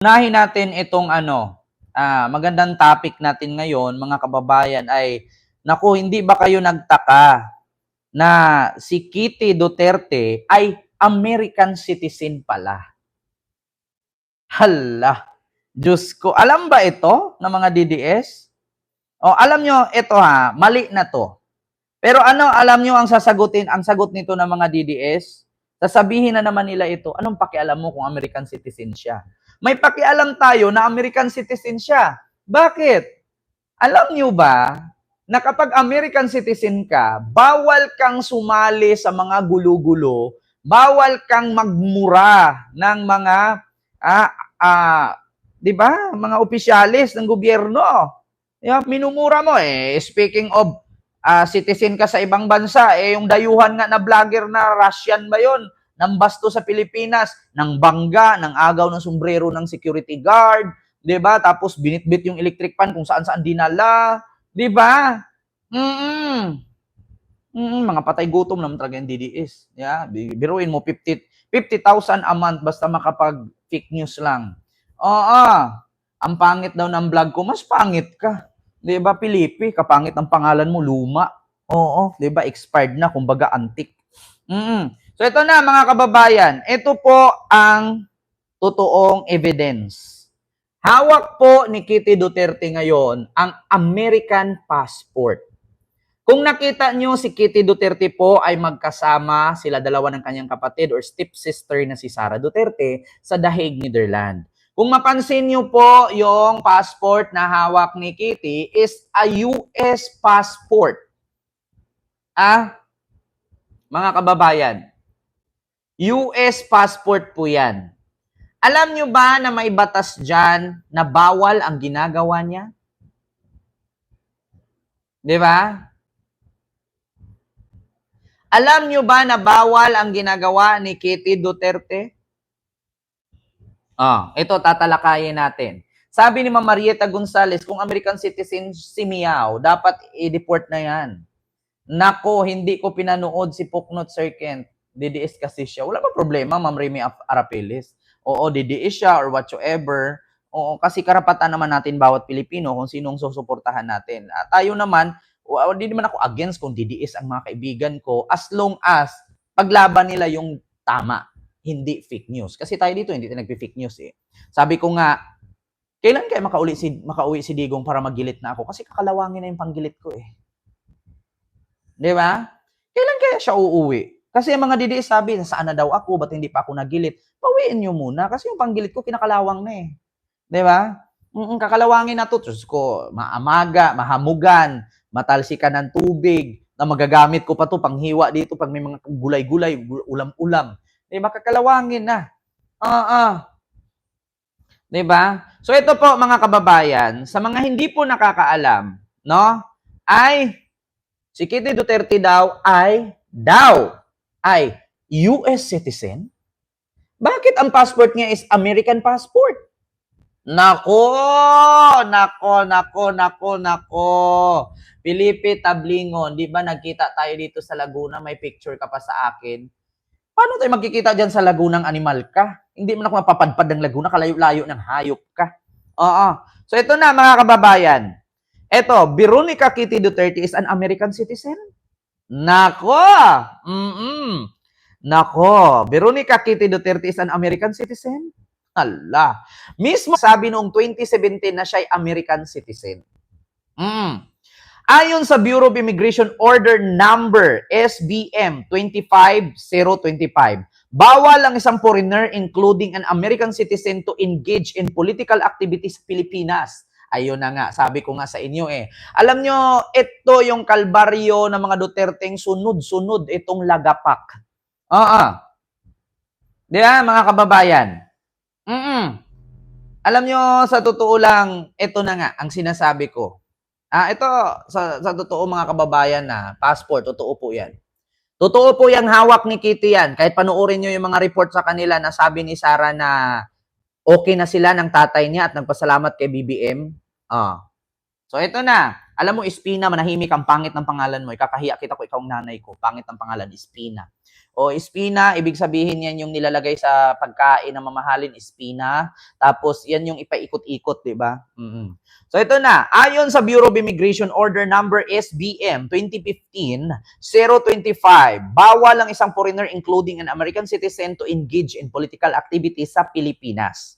Unahin natin itong magandang topic natin ngayon, mga kababayan, ay, naku, hindi ba kayo nagtaka na si Kitty Duterte ay American citizen pala? Hala, Diyos ko. Alam ba ito ng mga DDS? O, alam nyo, ito mali na to. Pero alam nyo ang sasagutin, ang sagot nito ng mga DDS? Sasabihin na naman nila ito, anong pakialam mo kung American citizen siya? May pakialam tayo na American citizen siya. Bakit? Alam nyo ba na kapag American citizen ka, bawal kang sumali sa mga gulo-gulo, bawal kang magmura ng mga, di ba, mga opisyalis ng gobyerno. Minumura mo Speaking of citizen ka sa ibang bansa, yung dayuhan nga na vlogger na Russian ba yon? Nang basto sa Pilipinas, ng bangga, ng agaw ng sombrero ng security guard, 'di ba? Tapos binitbit yung electric fan kung saan-saan dinala, 'di ba? Mga patay gutom naman talaga yung DDS. Biruin mo 50,000 a month basta makapag fake news lang. Oo. Ang pangit daw ng vlog ko, mas pangit ka. 'Di ba, Pilipi, kapangit ang pangalan mo, luma. Oo, 'di ba, expired na, kumbaga antique. So ito na mga kababayan, ito po ang totoong evidence. Hawak po ni Kitty Duterte ngayon ang American passport. Kung nakita nyo, si Kitty Duterte po ay magkasama sila dalawa ng kanyang kapatid or stepsister na si Sara Duterte sa The Hague, Netherlands. Kung mapansin nyo po, yung passport na hawak ni Kitty is a US passport. Mga kababayan, US passport po yan. Alam nyo ba na may batas dyan na bawal ang ginagawa niya? Di ba? Alam nyo ba na bawal ang ginagawa ni Kitty Duterte? Ito tatalakayin natin. Sabi ni Ma'am Marieta Gonzales, kung American citizen si Miao, dapat i-deport na yan. Nako, hindi ko pinanood si Puknot Sir Kent. DDS kasi siya. Wala pa problema, Ma'am Remy Arapeles. Oo, DDS siya or whatsoever. Oo, kasi karapatan naman natin bawat Pilipino kung sinong susuportahan natin. Tayo naman, hindi naman ako against kung DDS ang mga kaibigan ko as long as paglaban nila yung tama, hindi fake news. Kasi tayo dito, hindi tayo nagpi-fake news Sabi ko nga, kailan kaya makauwi si Digong para maggilit na ako? Kasi kakalawangin na yung panggilit ko Di ba? Kailan kaya siya uuwi? Kasi yung mga DDS sabi, saan na daw ako? Ba't hindi pa ako nagilit? Pawiin nyo muna. Kasi yung panggilit ko, kinakalawang na Di ba? Kakalawangin na to. Diyos ko, maamaga, mahamugan, matalsikan ng tubig, na magagamit ko pa to panghiwa dito pag may mga gulay-gulay, ulam-ulam. Di ba? Kakalawangin na. Di ba? So ito po mga kababayan, sa mga hindi po nakakaalam, no? Ay si Kitty Duterte daw ay US citizen? Bakit ang passport niya is American passport? Nako! Felipe Tablingon, di ba nagkita tayo dito sa Laguna, may picture ka pa sa akin? Paano tayo magkikita dyan sa Lagunang animal ka? Hindi mo na ako mapapadpad ng Laguna, kalayo-layo ng hayop ka. So ito na mga kababayan. Ito, Veronica Kitty Duterte is an American citizen? Nako! Nako, Veronica Kitty Duterte is an American citizen? Hala. Mismo sabi noong 2017 na siya ay American citizen. Ayon sa Bureau of Immigration Order Number SBM 25025, bawal ang isang foreigner including an American citizen to engage in political activities sa Pilipinas. Ayun na nga, sabi ko nga sa inyo Alam nyo, ito yung kalbaryo ng mga Duterteng sunod-sunod itong lagapak. Di ba, mga kababayan? Alam nyo, sa totoo lang, ito na nga ang sinasabi ko. Ito, sa totoo mga kababayan na passport, totoo po yan. Totoo po yung hawak ni Kitty yan. Kahit panoorin nyo yung mga report sa kanila na sabi ni Sara na okay na sila ng tatay niya at nagpasalamat kay BBM. So ito na. Alam mo, Espina, manahimik ang pangit ng pangalan mo. Ikakahiya kita ko, ikaw ang nanay ko. Pangit ng pangalan, Espina. O espina, ibig sabihin yan yung nilalagay sa pagkain na mamahalin, espina. Tapos yan yung ipaikot-ikot, di ba? So ito na, ayon sa Bureau of Immigration Order Number SBM 2015-025, bawal ang isang foreigner including an American citizen to engage in political activities sa Pilipinas.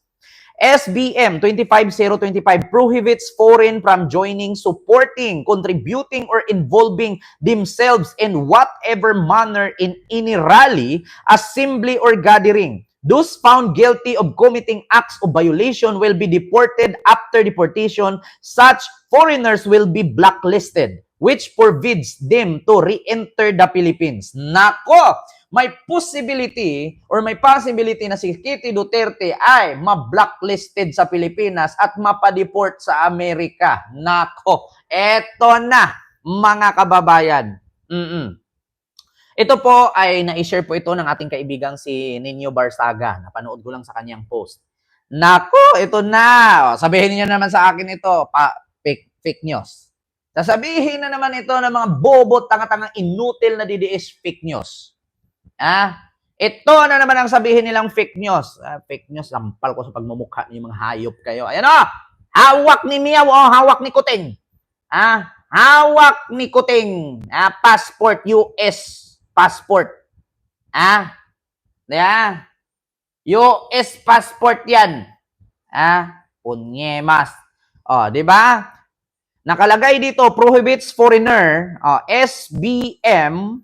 SBM 25025 prohibits foreign from joining, supporting, contributing, or involving themselves in whatever manner in any rally, assembly, or gathering. Those found guilty of committing acts of violation will be deported. After deportation, such foreigners will be blacklisted, which forbids them to re-enter the Philippines. Nako! May possibility na si Kitty Duterte ay ma-blacklisted sa Pilipinas at mapadeport sa Amerika. Nako! Eto na, mga kababayan. Ito po ay na-share po ito ng ating kaibigang si Nino Barsaga. Napanood ko lang sa kanyang post. Nako, ito na. Sabihin niyo naman sa akin ito, fake news. Sasabihin na naman ito ng mga bobo, tanga-tangang inutil na DDS fake news. Ito na naman ang sabihin nilang fake news. Fake news, sampal ko sa pagmumukha niyo mga hayop kayo. Ayan o, hawak ni Miyaw o hawak ni Kuting. Hawak ni Kuting. Passport, US. Passport. US passport yan. Punyemas. O, di ba? Nakalagay dito, prohibits foreigner, SBM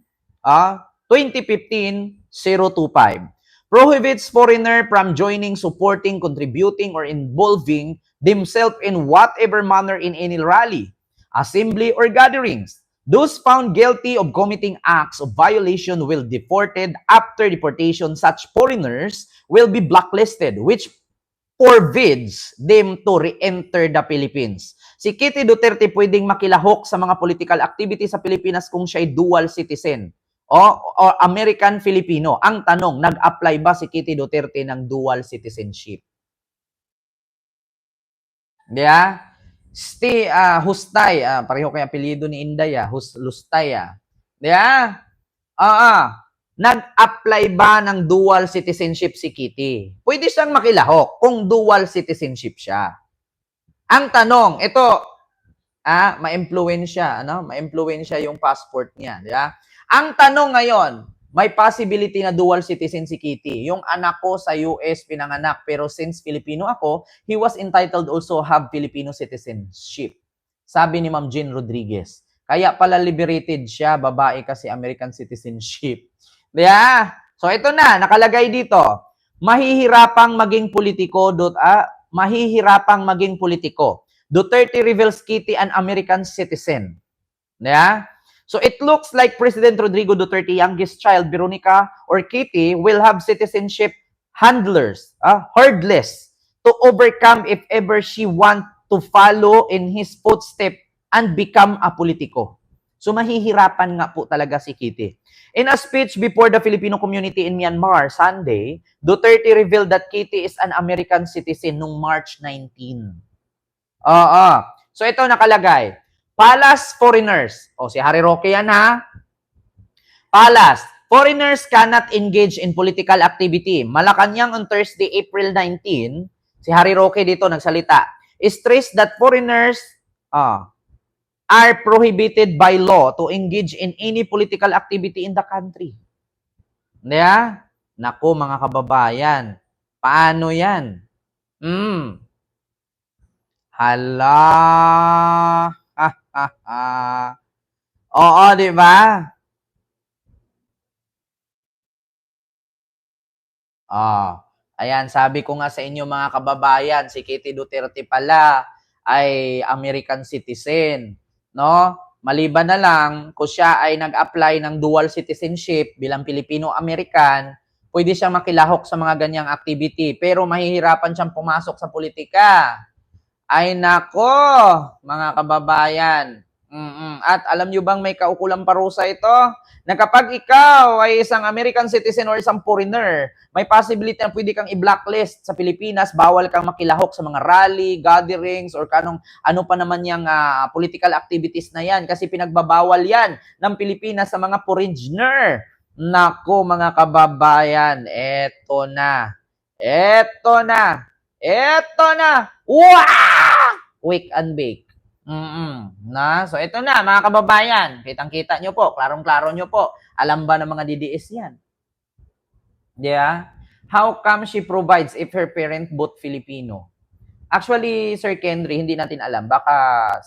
2015-025. Prohibits foreigner from joining, supporting, contributing, or involving themselves in whatever manner in any rally, assembly, or gatherings. Those found guilty of committing acts of violation will be deported. After deportation, such foreigners will be blacklisted, which forbids them to re-enter the Philippines. Si Kitty Duterte pwedeng makilahok sa mga political activities sa Pilipinas kung siya'y dual citizen o American-Filipino. Ang tanong, nag-apply ba si Kitty Duterte ng dual citizenship? Yeah? Hustay, pareho kay apelyido ni Inday, Lustay, nag-apply ba ng dual citizenship si Kitty? Pwede siyang makilahok kung dual citizenship siya. Ang tanong, ito, ma-influensya, ma-influensya yung passport niya, di ba? Ang tanong ngayon, may possibility na dual citizen si Kitty. Yung anak ko sa US pinanganak, pero since Filipino ako, he was entitled also have Filipino citizenship. Sabi ni Ma'am Jean Rodriguez. Kaya pala liberated siya, babae kasi American citizenship. Yeah. So ito na, nakalagay dito. Mahihirapang maging politiko, mahihirapang maging politiko. Duterte reveals Kitty an American citizen. Yeah. So it looks like President Rodrigo Duterte, youngest child, Veronica or Kitty, will have citizenship hurdles to overcome if ever she want to follow in his footsteps and become a politiko. So mahihirapan nga po talaga si Kitty. In a speech before the Filipino community in Myanmar Sunday, Duterte revealed that Kitty is an American citizen noong March 19. So ito nakalagay. Palace foreigners. Si Harry Roque yan Palace. Foreigners cannot engage in political activity. Malacanang on Thursday, April 19, si Harry Roque dito nagsalita. Stressed that foreigners are prohibited by law to engage in any political activity in the country. Naku mga kababayan. Paano yan? Hala. Oo, di ba? Ayan, sabi ko nga sa inyo mga kababayan, si Kitty Duterte pala ay American citizen, no? Maliban na lang kung siya ay nag-apply ng dual citizenship bilang Pilipino-American, pwede siya makilahok sa mga ganyang activity, pero mahihirapan siyang pumasok sa politika. Ay nako, mga kababayan. At alam nyo bang may kaukulang parusa ito? Na kapag ikaw ay isang American citizen or isang foreigner, may possibility na pwede kang i-blacklist sa Pilipinas, bawal kang makilahok sa mga rally, gatherings, or ano pa naman yung political activities na yan kasi pinagbabawal yan ng Pilipinas sa mga foreigner. Nako mga kababayan, eto na. Eto na. Eto na. Wow! Wake and bake. So ito na mga kababayan. Kitang-kita nyo po. Klarong-klaro nyo po. Alam ba ng mga DDS yan? Yeah? How come she provides if her parent both Filipino? Actually, Sir Kendry, hindi natin alam. Baka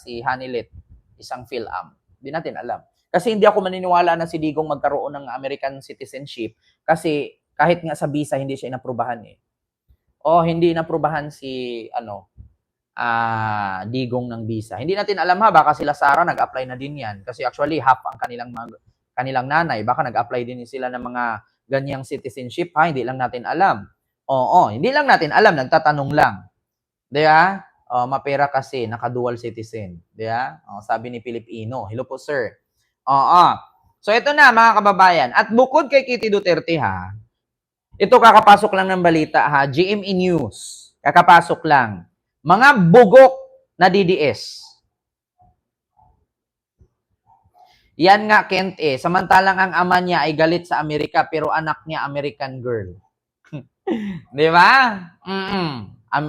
si Hanilet, isang PhilAm. Hindi natin alam. Kasi hindi ako maniniwala na si Digong magkaroon ng American citizenship kasi kahit nga sa visa, hindi siya inaprubahan eh. O hindi inaprubahan si Digong ng visa. Hindi natin alam ha, baka sila Sara nag-apply na din yan. Kasi actually, half ang kanilang nanay. Baka nag-apply din sila ng mga ganyang citizenship ha, hindi lang natin alam. Oo, hindi lang natin alam, nagtatanong lang. Diba? Mapera kasi, naka-dual citizen. Diba? Sabi ni Pilipino. Hello po, sir. Oo. So, ito na, mga kababayan. At bukod kay Kitty Duterte, ha, ito kakapasok lang ng balita, ha, GME News. Kakapasok lang. Mga bugok na DDS. Yan nga, Kent eh. Samantalang ang ama niya ay galit sa Amerika, pero anak niya American girl. Di ba?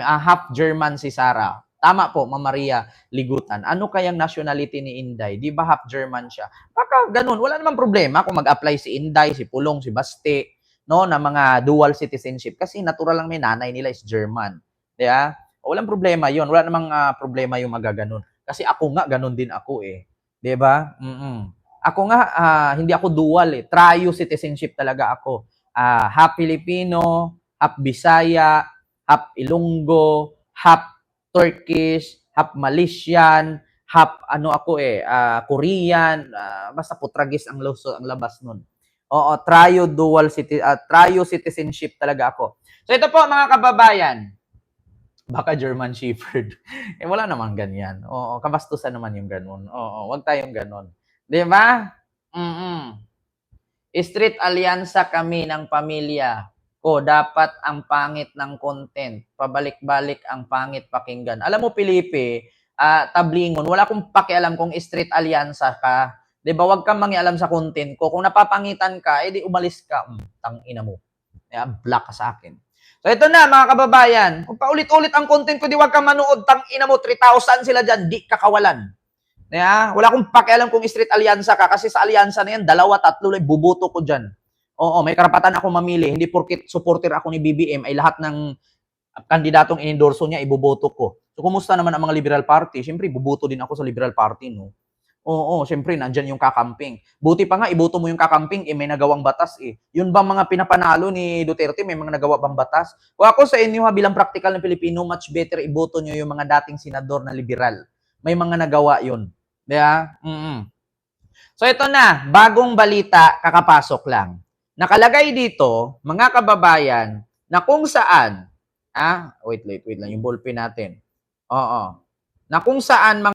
Half German si Sarah. Tama po, Ma'am Maria Ligutan. Ano kayang nationality ni Inday? Di ba half German siya? Baka ganun. Wala namang problema kung mag-apply si Inday, si Pulong, si Baste, no, na mga dual citizenship. Kasi natural lang may nanay nila is German. Di ba? Walang problema yon. Wala namang problema yung magaganon. Kasi ako nga, ganun din ako eh. Di ba? Ako nga, hindi ako dual eh. Trio citizenship talaga ako. Half Filipino, half Bisaya, half Ilonggo, half Turkish, half Malaysian, half Korean, basta putragis ang labas nun. Oo, trio citizenship talaga ako. So ito po mga kababayan, baka German Shepherd. Wala naman ganyan. Oo, kabastusan naman yung ganun. Oo, wag tayong ganun. 'Di ba? Street alyansa kami ng pamilya ko, dapat ang pangit ng content. Pabalik-balik ang pangit pakinggan. Alam mo, Felipe, tablingon, wala akong pakialam kung street alyansa ka. 'Di ba? Wag kang mangialam sa content ko. Kung napapangitan ka, edi umalis ka. Tangina mo. Block ka sa akin. So ito na mga kababayan, kung paulit-ulit ang content ko, di wag kang manood, tangina mo, 3,000 sila dyan, di kakawalan. Wala akong pakialam kung street alyansa ka kasi sa alyansa na yan, 2, 3 lang, buboto ko dyan. Oo, may karapatan ako mamili. Hindi porkit supporter ako ni BBM ay lahat ng kandidatong inendorso niya, iboboto ko. So, kumusta naman ang mga Liberal Party? Siyempre, buboto din ako sa Liberal Party, no? Oo, siyempre, nandyan yung kakamping. Buti pa nga, iboto mo yung kakamping, may nagawang batas eh. Yun ba mga pinapanalo ni Duterte, may mga nagawa bang batas? Kung ako sa inyo ha, bilang practical ng Pilipino, much better iboto nyo yung mga dating senador na liberal. May mga nagawa yun. Diba? So ito na, bagong balita, kakapasok lang. Nakalagay dito, mga kababayan, na kung saan, wait lang, yung ballpen natin. Oo. Na kung saan